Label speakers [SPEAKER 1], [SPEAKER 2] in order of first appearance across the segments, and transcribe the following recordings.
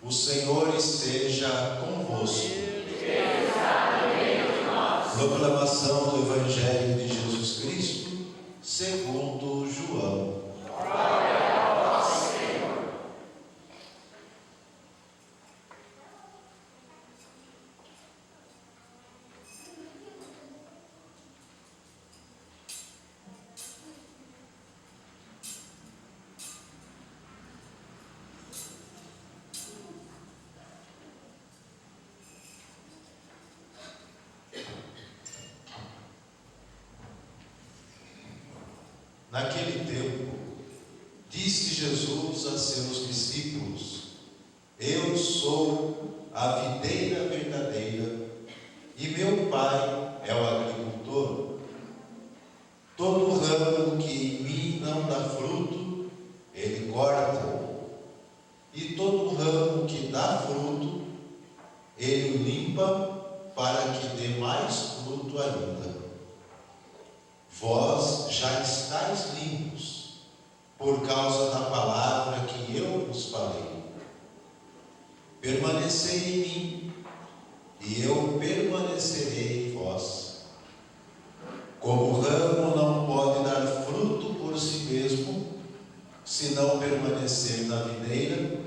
[SPEAKER 1] O Senhor esteja convosco. Proclamação do Evangelho de Jesus Cristo, segundo João.
[SPEAKER 2] Glória a vós, Senhor.
[SPEAKER 1] Naquele tempo, disse Jesus a seus discípulos: Eu sou a videira verdadeira, e meu Pai é o agricultor. Todo ramo que em mim não dá fruto, ele corta, e todo ramo que dá fruto, ele o limpa, para que dê mais fruto ainda. Vós já estáis limpos, por causa da palavra que eu vos falei. Permanecei em mim, e eu permanecerei em vós. Como o ramo não pode dar fruto por si mesmo, se não permanecer na videira,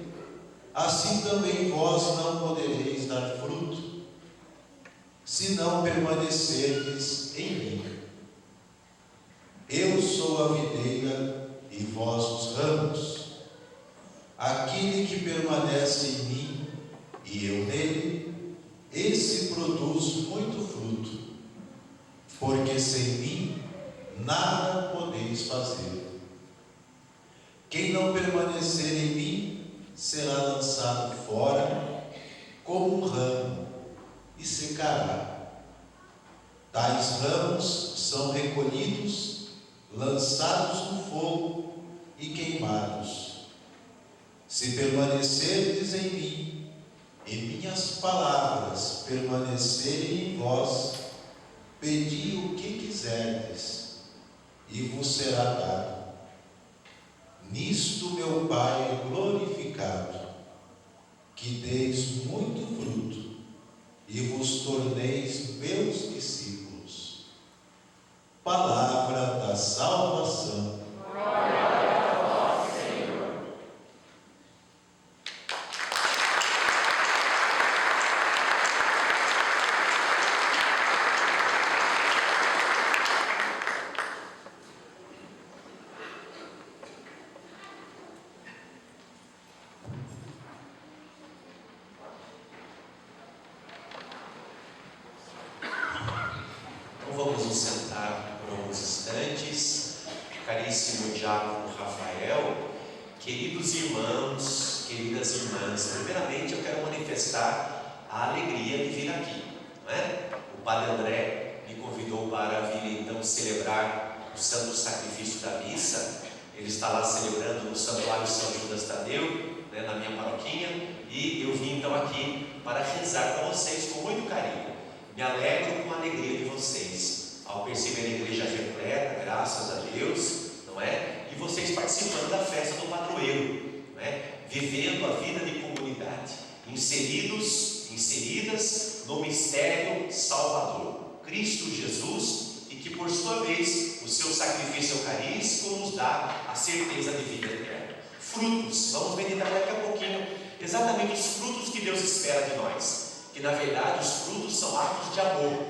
[SPEAKER 1] assim também vós não podereis dar fruto, se não permanecerdes em mim. Eu sou a videira e vós os ramos. Aquele que permanece em mim e eu nele, esse produz muito fruto, porque sem mim nada podeis fazer. Quem não permanecer em mim será lançado fora como um ramo e secará. Tais ramos são recolhidos, lançados no fogo e queimados. Se permanecerdes em mim, e minhas palavras permanecerem em vós, pedi o que quiserdes, e vos será dado. Nisto meu Pai é glorificado, que deis muito fruto, e vos torneis meus discípulos. Palavra da salvação.
[SPEAKER 2] Glória a vós, Senhor.
[SPEAKER 3] Então vamos nos sentar por alguns instantes. Caríssimo diácono Rafael, queridos irmãos, queridas irmãs, primeiramente eu quero manifestar a alegria de vir aqui, não é? O Padre André me convidou para vir então celebrar o santo sacrifício da missa. Ele está lá celebrando no Santuário São Judas Tadeu, né, na minha paróquia, e eu vim então aqui para rezar para vocês com muito carinho. Me alegro com a alegria de vocês, ao perceber a igreja repleta, graças a Deus, não é? E vocês participando da festa do padroeiro, não é? Vivendo a vida de comunidade, inseridas no mistério salvador, Cristo Jesus, e que por sua vez, o seu sacrifício eucarístico nos dá a certeza de vida eterna. Frutos, vamos meditar daqui a pouquinho, exatamente os frutos que Deus espera de nós. Que na verdade os frutos são atos de amor,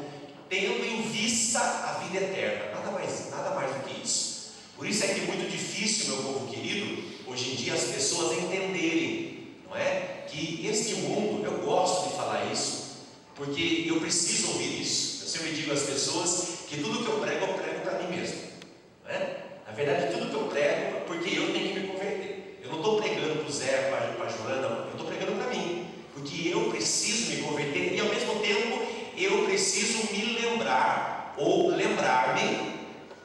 [SPEAKER 3] tendo em vista a vida eterna, nada mais do que isso. Por isso é que é muito difícil, meu povo querido, hoje em dia as pessoas entenderem, não é? Que este mundo, eu gosto de falar isso, porque eu preciso ouvir isso. Eu sempre digo às pessoas que tudo que eu prego para mim mesmo, não é? Na verdade tudo que eu prego é porque eu tenho que me converter. Eu não estou pregando para o Zé, para a Joana, eu estou pregando para mim. Porque eu preciso me converter e ao mesmo tempo eu preciso me lembrar ou lembrar-me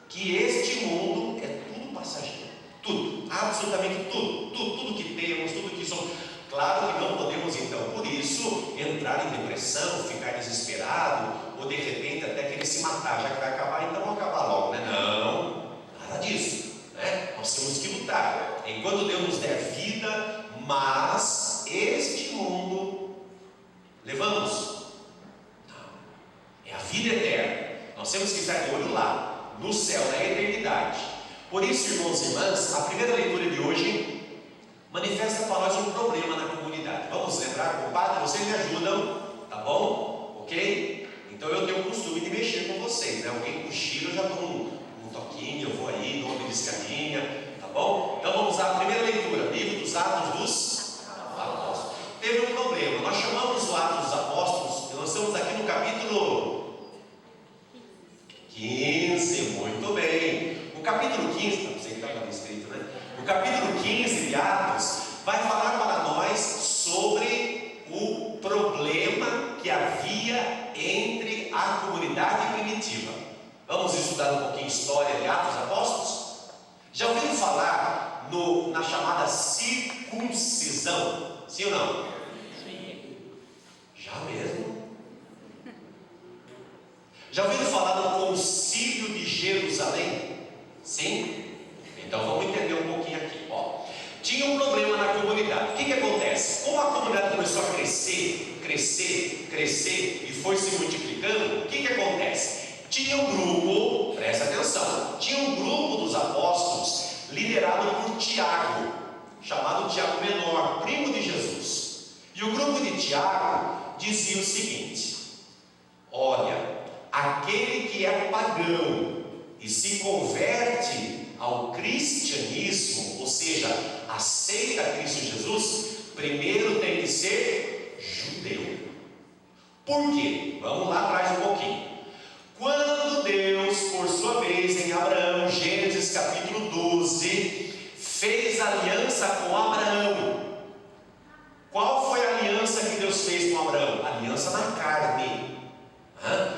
[SPEAKER 3] que este mundo é tudo passageiro, tudo, absolutamente tudo que temos, tudo que somos. Claro que não podemos então, por isso, entrar em depressão, ficar desesperado ou de repente até querer se matar, já que vai acabar, então vamos acabar logo, né? Não, nada disso, né? Nós temos que lutar enquanto Deus nos der vida, mas este pisar de olho lá, no céu, na eternidade. Por isso, irmãos e irmãs, a primeira leitura de hoje manifesta para nós um problema na comunidade. Vamos lembrar, compadre, vocês me ajudam, tá bom? Ok? Então eu tenho o costume de mexer com vocês, né? Alguém cochila, eu já dou um toquinho, eu vou aí, dou uma beliscadinha, tá bom? Então vamos lá, a primeira leitura, livro dos Atos dos Apóstolos. Teve um problema, nós chamamos o Atos dos Apóstolos, nós estamos aqui no capítulo 15, muito bem. O capítulo 15, não sei que estava escrito, né? O capítulo 15 de Atos vai falar para nós sobre o problema que havia entre a comunidade primitiva. Vamos estudar um pouquinho a história de Atos dos Apóstolos? Já ouviram falar na chamada circuncisão? Sim ou não? Sim. Já mesmo? Já ouviram falar do Concílio de Jerusalém? Sim? Então vamos entender um pouquinho aqui. Tinha um problema na comunidade. O que acontece? Como a comunidade começou a crescer e foi se multiplicando, o que acontece? Tinha um grupo, presta atenção, tinha um grupo dos apóstolos liderado por Tiago, chamado Tiago Menor, primo de Jesus. E o grupo de Tiago dizia o seguinte: olha, aquele que é pagão e se converte ao cristianismo, ou seja, aceita Cristo Jesus, primeiro tem que ser judeu. Por quê? Vamos lá atrás um pouquinho. Quando Deus, por sua vez, em Abraão, Gênesis capítulo 12, fez aliança com Abraão. Qual foi a aliança que Deus fez com Abraão? Aliança na carne.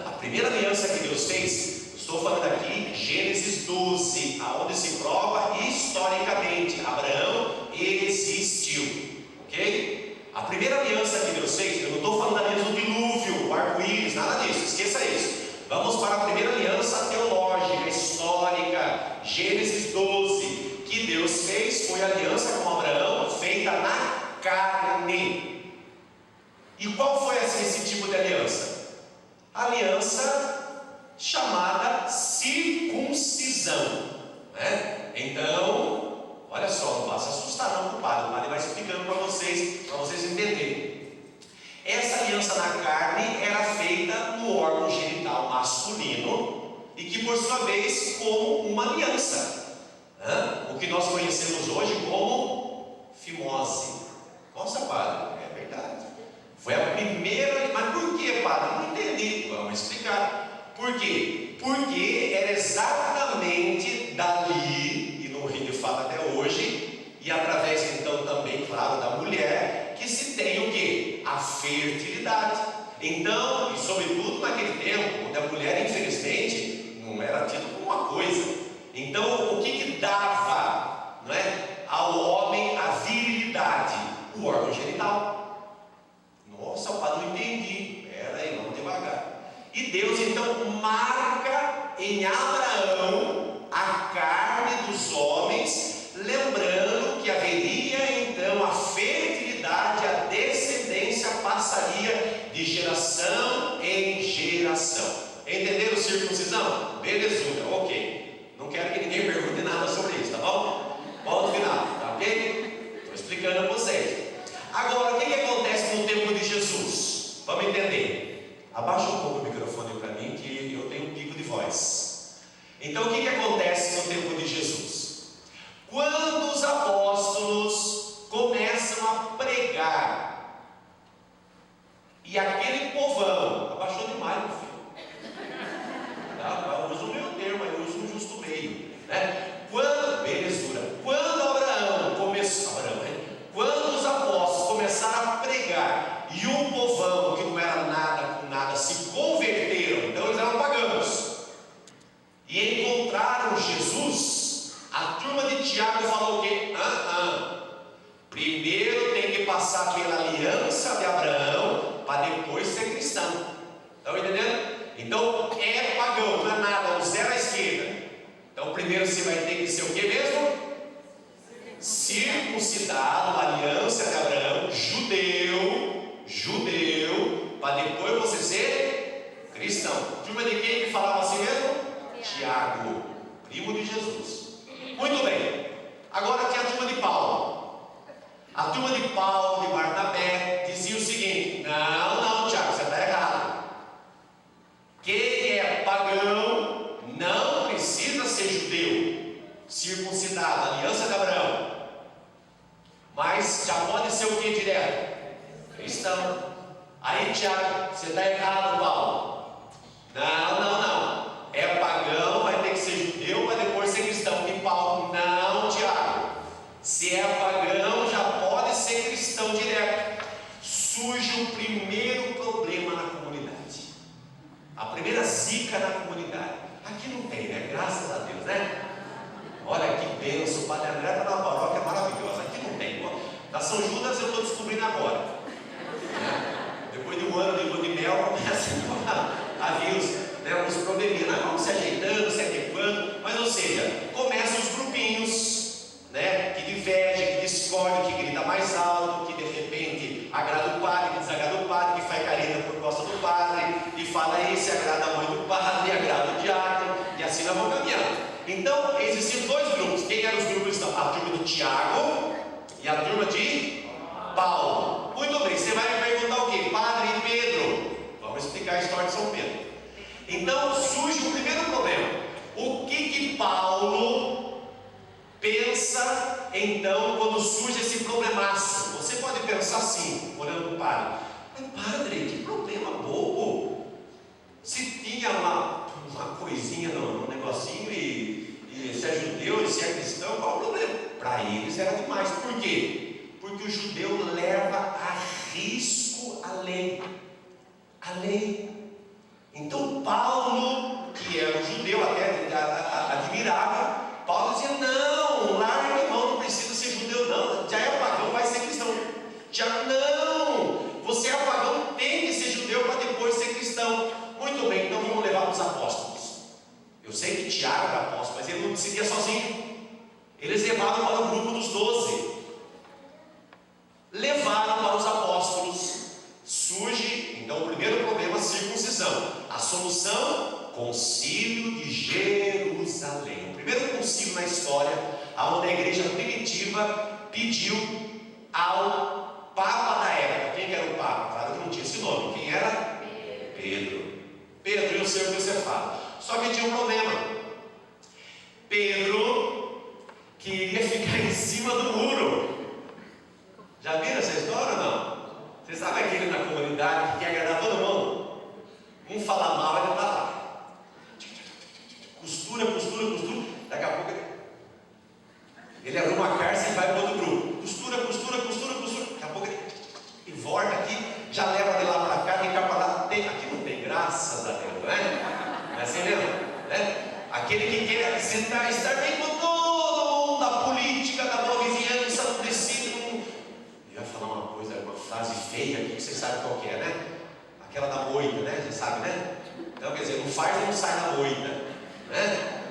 [SPEAKER 3] A primeira aliança que Deus fez, estou falando aqui, Gênesis 12, aonde se prova historicamente, Abraão existiu, ok? A primeira aliança que Deus fez, eu não estou falando da aliança do dilúvio, o arco-íris, nada disso, esqueça isso. Vamos para a primeira aliança teológica, histórica, Gênesis 12, que Deus fez, foi a aliança com Abraão, feita na carne. E qual foi esse tipo de aliança? Aliança chamada circuncisão, né? Então, olha só, não vá se assustar não, compadre. O padre vai explicando para vocês entenderem. Essa aliança na carne era feita no órgão genital masculino e que por sua vez como uma aliança, o que nós conhecemos hoje como fimose. Nossa, padre, é verdade. Foi a primeira, mas por que, padre? Não entendi. Vamos explicar. Por quê? Porque era exatamente dali, e no Rio de Fato até hoje, e através então também, claro, da mulher, que se tem o quê? A fertilidade. Então, e sobretudo naquele tempo, onde a mulher, infelizmente, não era tida como uma coisa. Então, o que dava, não é, ao homem a virilidade? O órgão genital. Nossa, o padre, não entendi. Espera aí, vamos devagar. E Deus então marca em Abraão a carne dos homens, lembrando que haveria então a fertilidade, a descendência passaria de geração em geração. Entenderam circuncisão? Belezuda, ok. Não quero que ninguém pergunte nada sobre isso, tá bom? Volta ao final, tá ok? Estou explicando a vocês. Agora, o que acontece no tempo de Jesus? Vamos entender. Abaixa um pouco o microfone para mim, que eu tenho um pico de voz. Então, o que acontece no tempo de Jesus? Quando os apóstolos começam a pregar, e aquele povão, abaixou demais, meu filho. Eu uso o meu termo, eu uso um justo meio, né? Belezura. Quando os apóstolos começaram a pregar, e o povão, que não era nada com nada, se converteram, então eles eram pagãos, e encontraram Jesus, a turma de Tiago falou o quê? Primeiro tem que passar pela aliança de Abraão, para depois ser cristão. Estão entendendo? Então é pagão, não é nada, o zero à esquerda. Então primeiro você vai ter que ser o que mesmo? Circuncidado, uma aliança de Abraão, judeu, para depois você ser cristão. Turma de quem que falava assim mesmo? Tiago, primo de Jesus. Muito bem, agora tem a turma de Paulo. A turma de Paulo, de Barnabé, dizia o seguinte: não, Tiago, você está errado. Quem é pagão não precisa ser judeu, circuncidado, aliança de Abraão, mas já pode ser o que direto? Cristão. Aí, Tiago, você está errado, Paulo. Não. É pagão, vai ter que ser judeu para depois ser cristão. E Paulo, não, Tiago. Se é pagão, já pode ser cristão direto. Surge o primeiro problema na comunidade. A primeira zica na comunidade. Aqui não tem, né? Graças a Deus, né? Olha que bênção, o Padre André está na paróquia maravilhosa. Aqui não tem. Na São Judas eu estou descobrindo agora, né? Depois de um ano de lua de mel, começa a vir os probleminhas. Nós vamos se ajeitando, se adequando. Mas, ou seja, começam os grupinhos, né? Que divergem, que discordam, que grita mais alto, que de repente agrada o padre, que desagrada o padre, que faz careta por costa do padre, e fala esse, agrada a mãe do padre, agrada o diácono, e assim nós vamos caminhando. Então, existiam dois grupos. Quem eram os grupos? A turma de Tiago e a turma de Paulo. Muito bem, você vai me perguntar o quê? Padre Pedro. Vamos explicar a história de São Pedro. Então surge o primeiro problema. O que Paulo pensa então quando surge esse problemaço? Você pode pensar assim, olhando para o padre: mas padre, que problema bobo. Se tinha uma coisinha no negocinho e se é judeu e se é cristão, qual o problema? Para eles era demais. Por quê? Porque o judeu leva a risco a lei. A lei. Então Paulo, que era um judeu até admirável, Paulo dizia: não, larga mão, não precisa ser judeu não, já é pagão, vai ser cristão. Já não, você é pagão, tem que ser judeu para depois ser cristão. Muito bem, então vamos levar para os apóstolos. Eu sei que Tiago era apóstolo, mas ele não decidia sozinho. Eles levaram para o grupo dos 12. Levaram para os apóstolos. Surge então o primeiro problema: circuncisão. A solução: concílio de Jerusalém. O primeiro concílio na história, onde a igreja primitiva pediu ao Papa da época. Quem era o Papa? Claro que não tinha esse nome. Quem era? Pedro. Pedro, eu sei o que você fala. Só que tinha um problema. Pedro queria ficar em cima do muro. Já viram essa história ou não? Você sabe aquele na comunidade que quer agradar todo mundo? Um fala mal, ele está lá. Costura. Daqui a pouco ele arruma a carça e vai para outro grupo. Costura. Daqui a pouco ele volta aqui, já leva de lá para cá, vem cá para lá. Aqui não tem, graças a Deus, né? É assim mesmo, né? Aquele que quer estar bem com todo mundo, da política, da boa vizinhança, do tecido. Eu ia falar uma frase feia aqui, que vocês sabem qual que é, né? Aquela da moita, né? Você sabe, né? Então, quer dizer, não faz ou não sai da moita, né?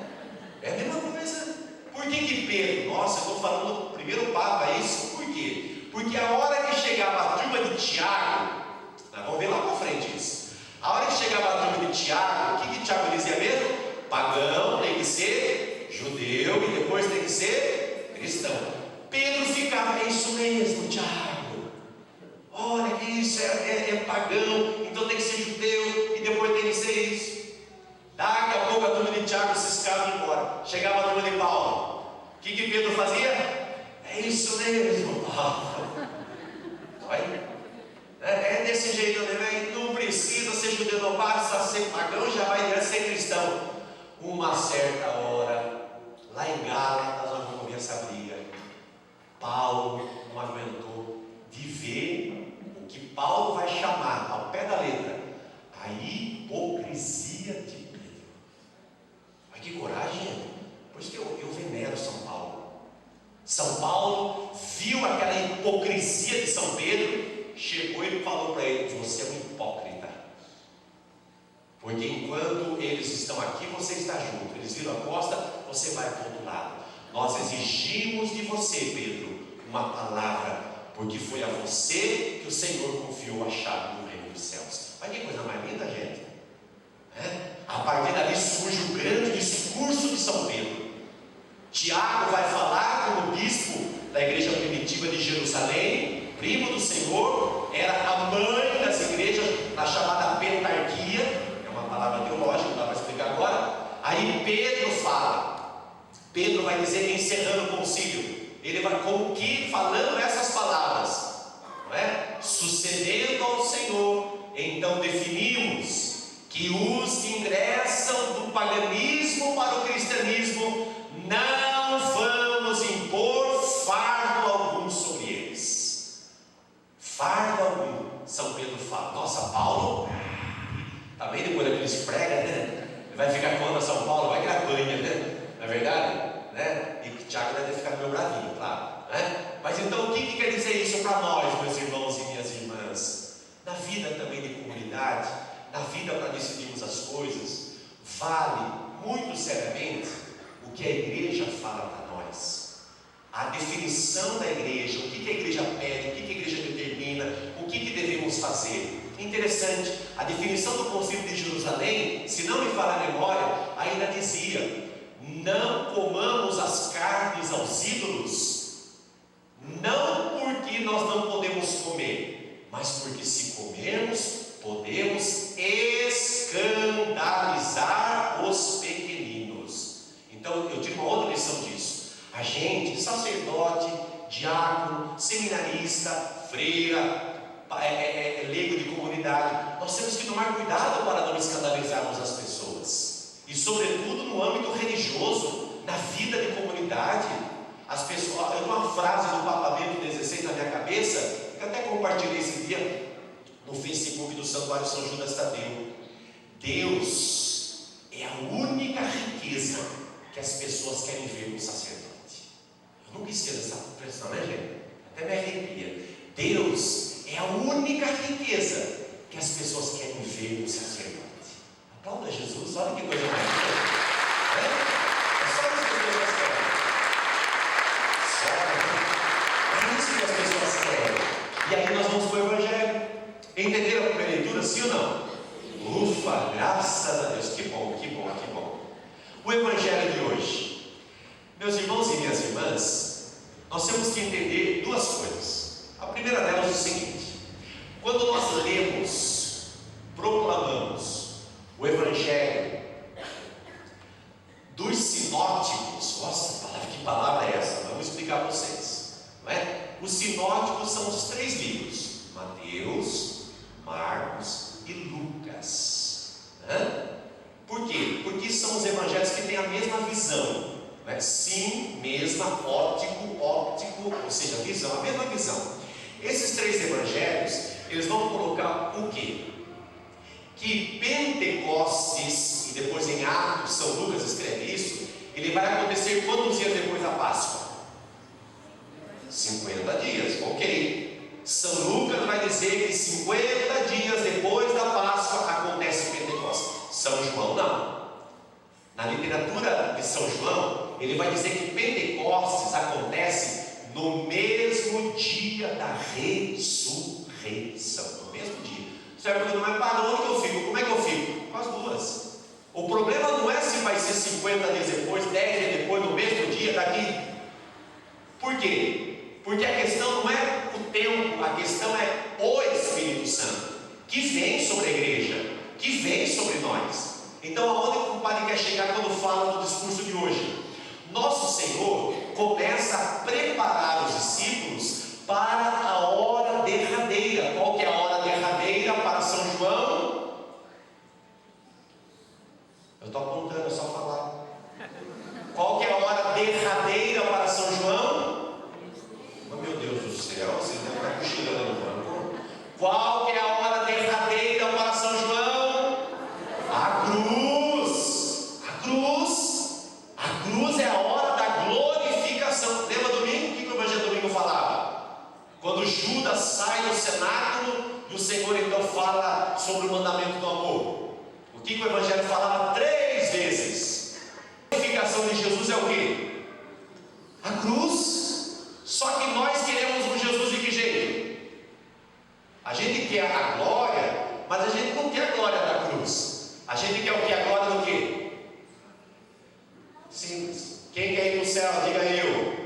[SPEAKER 3] É a mesma coisa. Por que Pedro? Nossa, eu estou falando do primeiro Papa, isso. Por quê? Porque a hora que chegava a turma de Tiago, nós vamos ver lá para frente isso. A hora que chegava a turma de Tiago, o que Tiago dizia mesmo? Pagão tem que ser judeu e depois tem que ser cristão. Pedro ficava: é isso mesmo, Tiago. Olha que isso é pagão, então tem que ser judeu e depois tem que ser isso. Daqui a pouco a turma de Tiago se escava e embora. Chegava a turma de Paulo. O que Pedro fazia? É isso mesmo, Paulo. É desse jeito mesmo. Não precisa ser judeu, não basta ser pagão, já vai direto ser cristão. Uma certa hora, lá em Gálatas, nós vamos ver essa briga. Paulo não aguentou de ver o que Paulo vai chamar, ao pé da letra, a hipocrisia de Pedro. Mas que coragem! Por isso que eu venero São Paulo. São Paulo viu aquela hipocrisia de São Pedro, chegou e falou para ele: você é um hipócrita. Porque enquanto eles estão aqui, você está junto. Eles viram a costa, você vai para o outro lado. Nós exigimos de você, Pedro, uma palavra, porque foi a você que o Senhor confiou a chave do reino dos céus. Olha que coisa mais linda, gente. A partir dali surge o grande discurso de São Pedro. Tiago vai falar como bispo da igreja primitiva de Jerusalém, primo do Senhor, era a mãe das igrejas, a chamada pentarquia, é uma palavra teológica, não dá para explicar agora. Aí Pedro fala, Pedro vai dizer, encerrando o concílio, ele vai com que falando essas palavras, não é? Sucedendo ao Senhor, então definimos que os que ingressam do paganismo para o cristianismo não vamos impor fardo algum sobre eles. Fardo algum. São Pedro fala, nossa, Paulo também depois daqueles prega, né? Vai ficar contra São Paulo, vai que apanha, né? Não é verdade? Né? E Tiago deve ficar meio bravinho, claro, né? Mas então o que quer dizer isso para nós, meus irmãos e minhas irmãs? Na vida também de comunidade, na vida para decidirmos as coisas, vale muito seriamente o que a igreja fala para nós. A definição da igreja, o que a igreja pede, o que a igreja determina, o que devemos fazer. Interessante, a definição do Concílio de Jerusalém, se não me falha a memória, ainda dizia: não comamos as carnes aos ídolos, não porque nós não podemos comer, mas porque se comermos, podemos escandalizar os pequeninos. Então eu tiro uma outra lição disso. A gente, sacerdote, diácono, seminarista, freira, leigo de comunidade, nós temos que tomar cuidado para não escandalizarmos as pessoas, e sobretudo no âmbito religioso, na vida de comunidade. As pessoas, eu tenho uma frase do Papa Bento XVI na minha cabeça, que eu até compartilhei esse dia no Facebook do Santuário São Judas Tadeu. Deus é a única riqueza que as pessoas querem ver no sacerdote. Eu nunca esqueço essa expressão, né, gente? Até me arrepia. Deus é a única riqueza que as pessoas querem ver no sacerdote. Aplauda Jesus, olha que coisa mais linda. É só isso que as pessoas querem. É isso que as pessoas querem. E aí nós vamos para o Evangelho. Entenderam a primeira leitura, sim ou não? Ufa, graças a Deus, que bom, que bom, que bom. O Evangelho de hoje, meus irmãos e minhas irmãs, nós temos que entender duas coisas. A primeira delas é o seguinte: quando nós lemos, proclamamos o Evangelho dos sinóticos, nossa, que palavra é essa? Vamos explicar para vocês, não é? Os sinóticos são os 3 livros: Mateus, Marcos e Lucas. Por quê? Porque são os evangelhos que têm a mesma visão, não é? Sim, mesma, óptico, ou seja, visão, a mesma visão. Esses 3 evangelhos, eles vão colocar o quê? Que Pentecostes, e depois em Atos, São Lucas escreve isso, ele vai acontecer quantos dias depois da Páscoa? 50 dias, ok. São Lucas vai dizer que 50 dias depois da Páscoa acontece o Pentecostes. São João não. Na literatura de São João, ele vai dizer que Pentecostes acontece no mesmo dia da ressurreição. No mesmo dia. Certo? Não é para onde eu fico? Como é que eu fico? Com as duas. O problema não é se vai ser 50 dias depois, 10 dias depois, no mesmo dia, daqui. Por quê? Porque a questão não é o tempo, a questão é o Espírito Santo, que vem sobre a igreja, que vem sobre nós. Então, aonde o padre quer chegar quando fala do discurso de hoje? Nosso Senhor começa a preparar os discípulos para a hora derradeira. Qual que é a hora derradeira para São João? Eu estou apontando, é só falar. Qual que é a hora derradeira para São João? Oh, meu Deus do céu, vocês devem estar cochilando no banco. Qual que é a hora derradeira para São João? A cruz. A cruz. A cruz é a hora da glorificação. Lembra domingo? O que o Evangelho domingo falava? Quando Judas sai do cenáculo e o Senhor então fala sobre o mandamento do amor. O que o Evangelho falava 3 vezes? A glorificação de Jesus é o quê? A cruz. Só que nós queremos um Jesus de que jeito? A gente quer a glória, mas a gente não quer a glória da cruz. A gente quer o que? A glória do quê? Simples. Quem quer ir para o céu? Diga eu.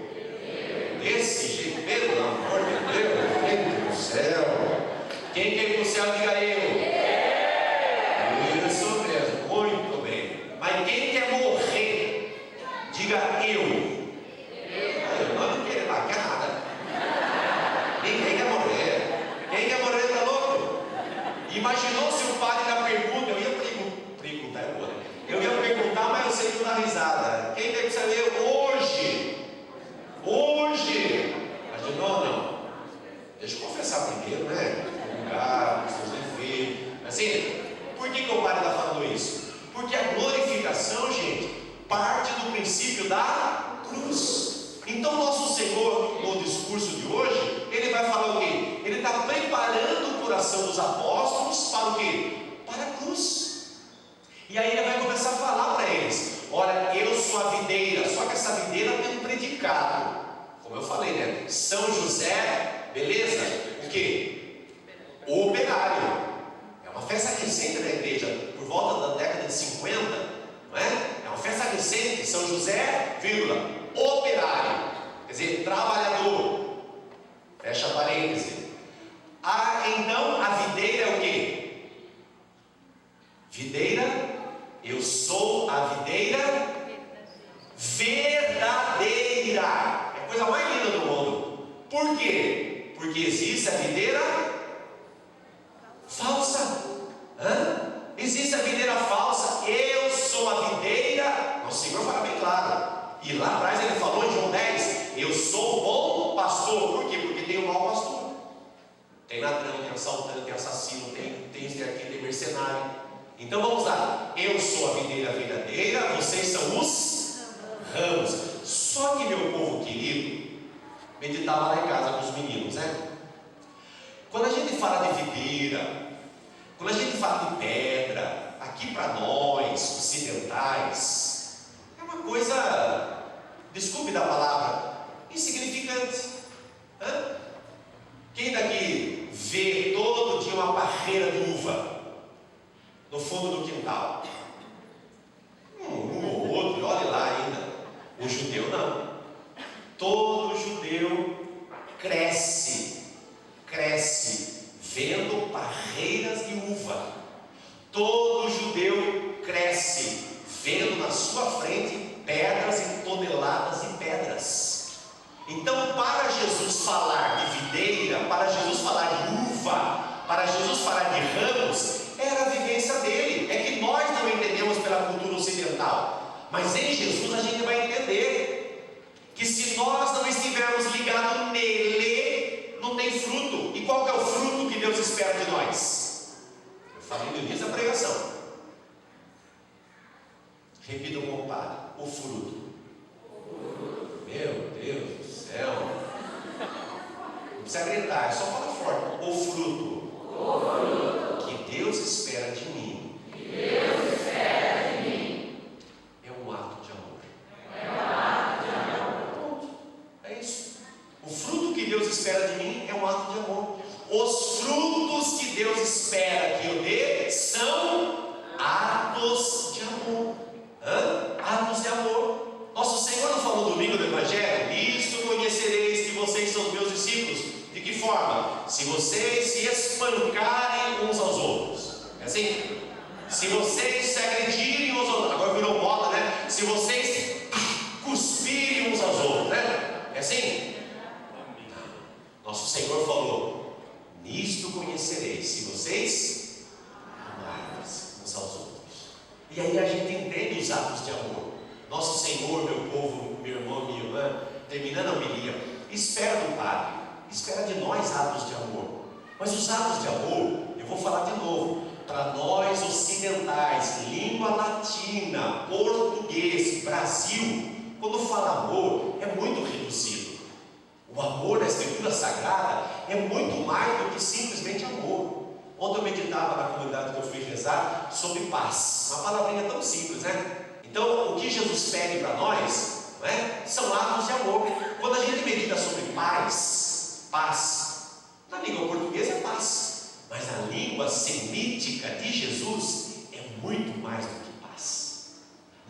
[SPEAKER 3] Desse jeito, pelo amor de Deus, gente do céu. Quem quer ir para o céu? Diga eu. Isso mesmo, muito bem. Mas quem quer morrer? Diga eu. Eu não quero lá, quer nada. Ninguém quer morrer. Quem quer morrer está louco. Imaginou se o padre na pergunta, eu ia perguntar, eu ia perguntar, mas eu sei que não dá risada. Quem quer que você lê hoje? Hoje! Imaginou ou não? Deixa eu confessar primeiro, né? Comungar, os seus defeitos. Assim, por que o padre está falando isso? Porque a glorificação, gente, parte do princípio da cruz. Então, nosso Senhor, no discurso de hoje, ele vai falar o quê? Ele está preparando o coração dos apóstolos para o quê? Para a cruz. E aí ele vai começar a falar para eles: olha, eu sou a videira, só que essa videira tem um predicado. Como eu falei, né? São José, beleza? O quê? O operário. É uma festa recente da igreja, por volta da década de 50, não é? É uma festa recente. São José, vírgula, operário, quer dizer, trabalhador. Fecha parênteses. Então a videira é o quê? Videira, eu sou a videira verdadeira. É a coisa mais linda do mundo. Por quê? Porque existe a videira falsa. Existe a videira falsa. Eu sou a videira. Nosso Senhor fala bem claro. E lá atrás ele falou em João 10: eu sou o bom pastor. Por quê? Porque tem o mau pastor. Tem ladrão, tem assaltante, tem assassino, tem isso, tem aquilo, tem mercenário. Então vamos lá. Eu sou a videira verdadeira, vocês são os ramos. Só que, meu povo querido, meditava lá em casa com os meninos, né? Quando a gente fala de videira, quando a gente fala de pedra, aqui para nós, ocidentais, é uma coisa, desculpe da palavra, insignificante. Quem daqui vê todo dia uma parreira de uva no fundo do quintal? Um ou outro, olhe lá ainda. O judeu não. Todo judeu cresce vendo parreiras de uva. Todo judeu cresce vendo na sua frente pedras e toneladas de pedras. Então, para Jesus falar de videira, para Jesus falar de uva, para Jesus falar de ramos, era a vivência dele. É que nós não entendemos pela cultura ocidental, mas em Jesus a gente vai entender que se nós não estivermos ligados nele, não tem fruto. E qual que é o fruto que Deus espera de nós? Eu falei no início da pregação. Repita com o padre: o fruto. Meu Deus do céu. Não precisa gritar, é só falar forte. O fruto. Que Deus espera de mim. É um ato de amor. Pronto. É isso. O fruto que Deus espera de mim é um ato de amor. Os frutos que Deus espera que eu dê são atos de amor. Atos de amor. Nosso Senhor não falou domingo do Evangelho: nisto conhecereis que vocês são meus discípulos. De que forma? Se vocês se espancarem uns aos outros. É assim? Se vocês se agredirem uns aos outros. Agora virou moda, né? Se vocês cuspirem uns aos outros, né? É assim? Nosso Senhor falou: nisto conhecereis, se vocês amarem uns aos outros. E aí a gente entende os atos de amor. Nosso Senhor, meu povo, meu irmão, minha irmã, terminando a homilia, espera do Padre, espera de nós atos de amor. Mas os atos de amor, eu vou falar de novo, para nós ocidentais, língua latina, português, Brasil, quando fala amor, é muito reduzido. O amor da Escritura Sagrada é muito mais do que simplesmente amor. Ontem eu meditava na comunidade que eu fui rezar sobre paz, uma palavrinha tão simples, né? Então, o que Jesus pede para nós, não é? São atos de amor. Quando a gente medita sobre paz, na língua portuguesa é paz, mas na língua semítica de Jesus é muito mais do que paz.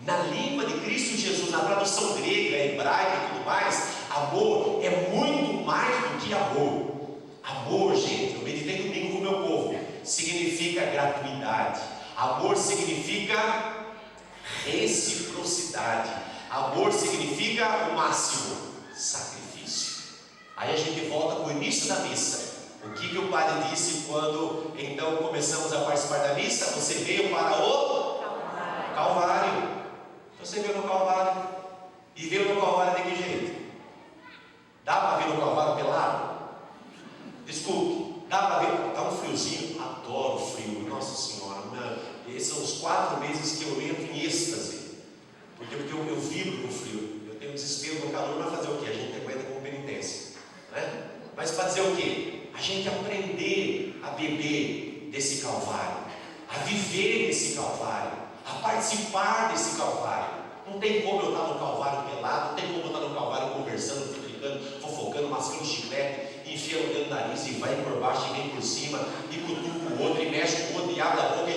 [SPEAKER 3] Na língua de Cristo Jesus, na tradução grega, hebraica e tudo mais, amor é muito mais do que amor. Amor, gente, eu meditei domingo com o meu povo, significa gratuidade. Amor significa reciprocidade. Amor significa o máximo, sacrifício. Aí a gente volta para o início da missa. O que o padre disse quando então começamos a participar da missa? Você veio para o Calvário. Você veio no Calvário. E veio no Calvário de que jeito? Dá para vir no Calvário pelado? Desculpe, dá para ver? Está um friozinho. Adoro frio, nossa senhora. Esses são os 4 meses que eu entro em êxtase. Porque eu vibro com o frio. Eu tenho desespero no calor, mas fazer o quê? A gente aguenta com penitência, né? Mas para dizer o quê? A gente aprender a beber desse Calvário, a viver desse Calvário, a participar desse Calvário. Não tem como eu estar no Calvário pelado, não tem como eu estar no Calvário conversando, fofocando, mascando chiclete, enfiando o dedo no nariz e vai por baixo e vem por cima, e cutuca o outro, e mexe com o outro, e abre a boca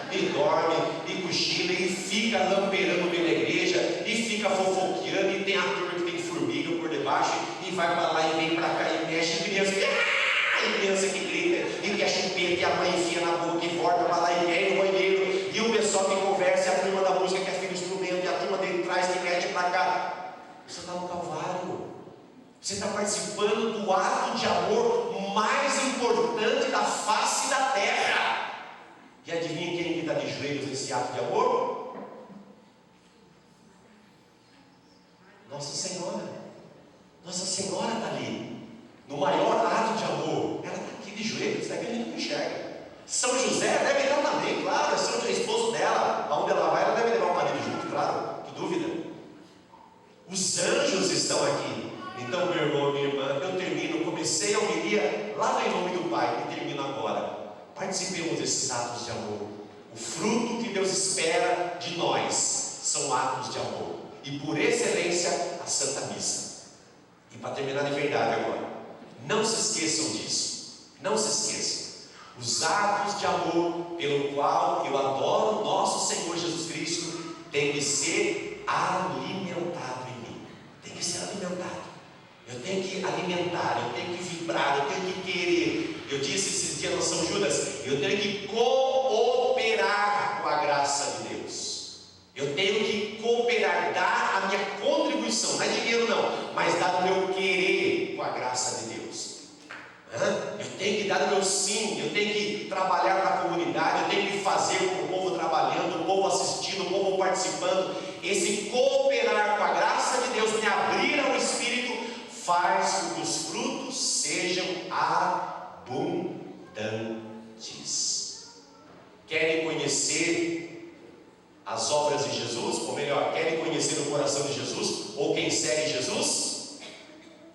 [SPEAKER 3] e dorme, e cochila, e fica lampeirando pela igreja, e fica fofoqueando, e tem a turma que tem formiga por debaixo, e vai para lá e vem para cá, e mexe, e criança que grita, e quer chupeta, e a mãe enfia na boca, e volta para lá, e vem no banheiro, e o pessoal que conversa, e a turma da música que afina o instrumento, e a turma de trás que mete para cá. Você está no Calvário. Você está participando do ato de amor mais importante da face da terra. E adivinha quem está de joelhos nesse ato de amor? Nossa Senhora. Nossa Senhora está ali. No maior ato de amor. Ela está aqui de joelhos. Daqui a gente não enxerga. São José deve estar também, claro. É São José, esposo dela. Aonde ela vai, ela deve levar o marido junto, claro. Que dúvida. Os anjos estão aqui. Então, meu irmão, minha irmã, eu termino, comecei a homilia lá em nome do Pai e termino agora. Participemos desses atos de amor. O fruto que Deus espera de nós são atos de amor. E por excelência, a Santa Missa. E para terminar de verdade agora, não se esqueçam disso. Não se esqueçam. Os atos de amor pelo qual eu adoro nosso Senhor Jesus Cristo tem que ser alimentado em mim. Tem que ser alimentado. Eu tenho que alimentar, eu tenho que vibrar, eu tenho que querer. Eu disse esses dias no São Judas, eu tenho que cooperar com a graça de Deus. Eu tenho que cooperar, dar a minha contribuição, não é dinheiro não, mas dar o meu querer com a graça de Deus. Eu tenho que dar o meu sim, eu tenho que trabalhar para a comunidade, eu tenho que fazer com o povo trabalhando, o povo assistindo, o povo participando. Esse cooperar com a graça de Deus, me abrir ao Espírito, faz com que os frutos sejam abundantes. Querem conhecer as obras de Jesus? Ou melhor, querem conhecer o coração de Jesus? Ou quem segue Jesus?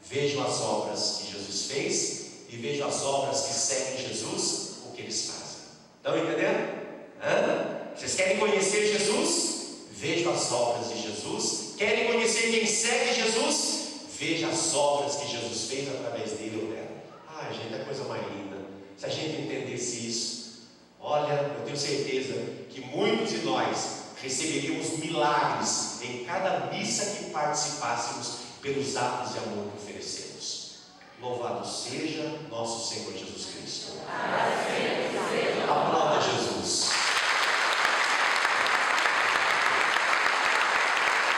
[SPEAKER 3] Vejam as obras que Jesus fez e vejam as obras que seguem Jesus, o que eles fazem. Estão entendendo? Vocês querem conhecer Jesus? Vejam as obras de Jesus. Querem conhecer quem segue Jesus? Veja as obras que Jesus fez através dele ou dela. Ai, gente, é coisa mais linda. Se a gente entendesse isso, olha, eu tenho certeza que muitos de nós receberíamos milagres em cada missa que participássemos pelos atos de amor que oferecemos. Louvado seja nosso Senhor.